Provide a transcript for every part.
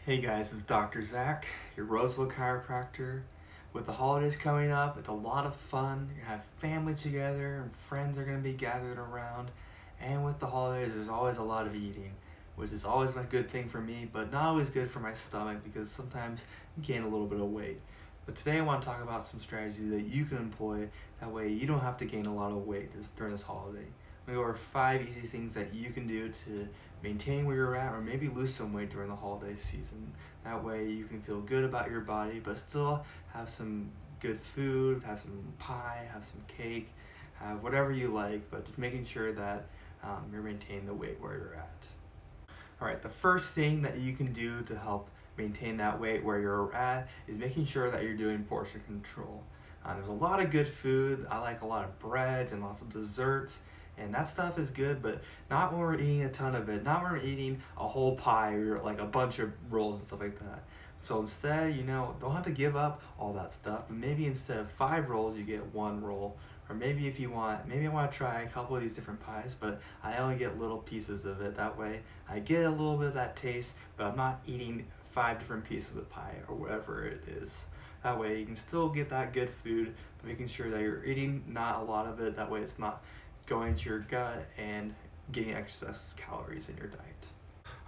Hey guys, it's Dr. Zach, your Roseville chiropractor. With the holidays coming up, it's a lot of fun. You're gonna have family together and friends are gonna be gathered around. And with the holidays, there's always a lot of eating, which is always a good thing for me, but not always good for my stomach because sometimes you gain a little bit of weight. But today I want to talk about some strategies that you can employ. That way you don't have to gain a lot of weight during this holiday. I'm going to go over 5 easy things that you can do to maintain where you're at or maybe lose some weight during the holiday season. That way you can feel good about your body but still have some good food, have some pie, have some cake, have whatever you like, but just making sure that you're maintaining the weight where you're at. Alright, the first thing that you can do to help maintain that weight where you're at is making sure that you're doing portion control. There's a lot of good food. I like a lot of breads and lots of desserts, and that stuff is good, but not when we're eating a ton of it, not when we're eating a whole pie or like a bunch of rolls and stuff like that. So instead, don't have to give up all that stuff, but maybe instead of 5 rolls, you get 1 roll. Or maybe if you want, maybe I want to try a couple of these different pies, but I only get little pieces of it. That way I get a little bit of that taste, but I'm not eating 5 different pieces of pie or whatever it is. That way you can still get that good food, but making sure that you're eating not a lot of it. That way it's not going to your gut and getting excess calories in your diet.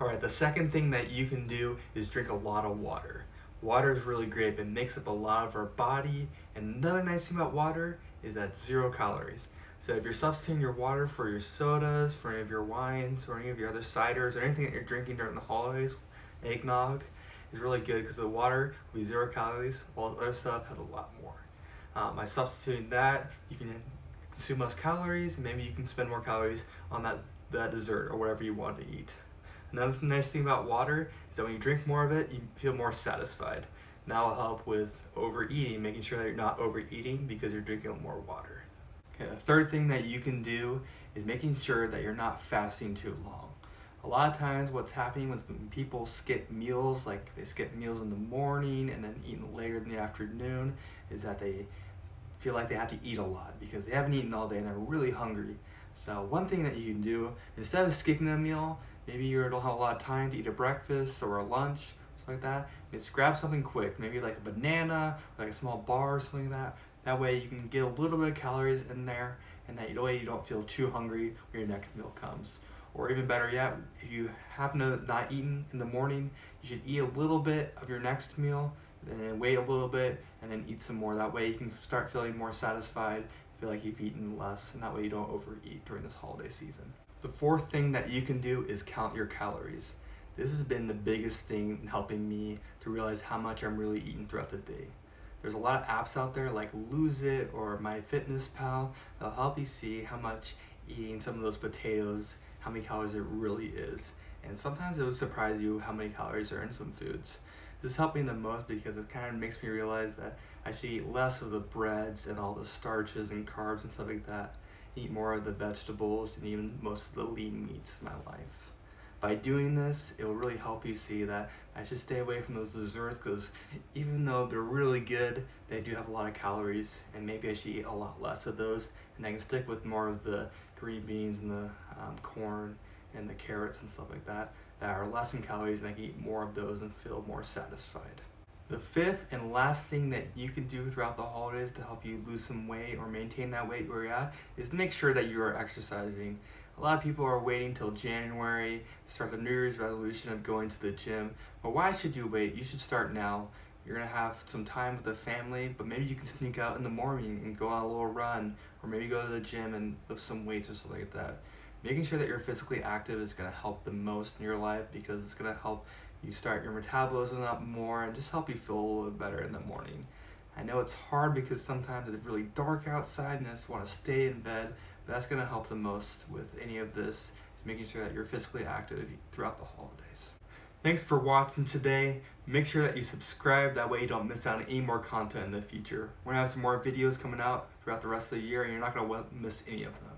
Alright, the second thing that you can do is drink a lot of water. Water is really great. It makes up a lot of our body, and another nice thing about water is that 0 calories. So if you're substituting your water for your sodas, for any of your wines, or any of your other ciders, or anything that you're drinking during the holidays, eggnog is really good because the water will be 0 calories, while the other stuff has a lot more. By substituting that, you can consume less calories, and maybe you can spend more calories on that dessert or whatever you want to eat. Another nice thing about water is that when you drink more of it, you feel more satisfied. And that will help with overeating, making sure that you're not overeating because you're drinking more water. Okay, the third thing that you can do is making sure that you're not fasting too long. A lot of times what's happening when people skip meals, like they skip meals in the morning and then eat later in the afternoon, is that they feel like they have to eat a lot because they haven't eaten all day and they're really hungry. So one thing that you can do, instead of skipping a meal, maybe you don't have a lot of time to eat a breakfast or a lunch, something like that, just grab something quick, maybe like a banana, like a small bar or something like that. That way you can get a little bit of calories in there, and that way you don't feel too hungry when your next meal comes. Or even better yet, if you happen to not eat in the morning, you should eat a little bit of your next meal, and then wait a little bit, and then eat some more. That way you can start feeling more satisfied, feel like you've eaten less, and that way you don't overeat during this holiday season. The fourth thing that you can do is count your calories. This has been the biggest thing in helping me to realize how much I'm really eating throughout the day. There's a lot of apps out there like Lose It or MyFitnessPal that'll help you see how much eating some of those potatoes, how many calories it really is. And sometimes it will surprise you how many calories are in some foods. This is helping the most because it kind of makes me realize that I should eat less of the breads and all the starches and carbs and stuff like that. Eat more of the vegetables and even most of the lean meats in my life. By doing this, it will really help you see that I should stay away from those desserts because even though they're really good, they do have a lot of calories, and maybe I should eat a lot less of those, and I can stick with more of the green beans and the corn and the carrots and stuff like that are less in calories, and I can eat more of those and feel more satisfied. The fifth and last thing that you can do throughout the holidays to help you lose some weight or maintain that weight where you're at is to make sure that you are exercising. A lot of people are waiting till January to start the New Year's resolution of going to the gym. But why should you wait? You should start now. You're going to have some time with the family, but maybe you can sneak out in the morning and go on a little run, or maybe go to the gym and lift some weights or something like that. Making sure that you're physically active is going to help the most in your life because it's going to help you start your metabolism up more and just help you feel a little bit better in the morning. I know it's hard because sometimes it's really dark outside and I just want to stay in bed, but that's going to help the most with any of this, is making sure that you're physically active throughout the holidays. Thanks for watching today. Make sure that you subscribe, that way you don't miss out on any more content in the future. We're going to have some more videos coming out throughout the rest of the year and you're not going to miss any of them.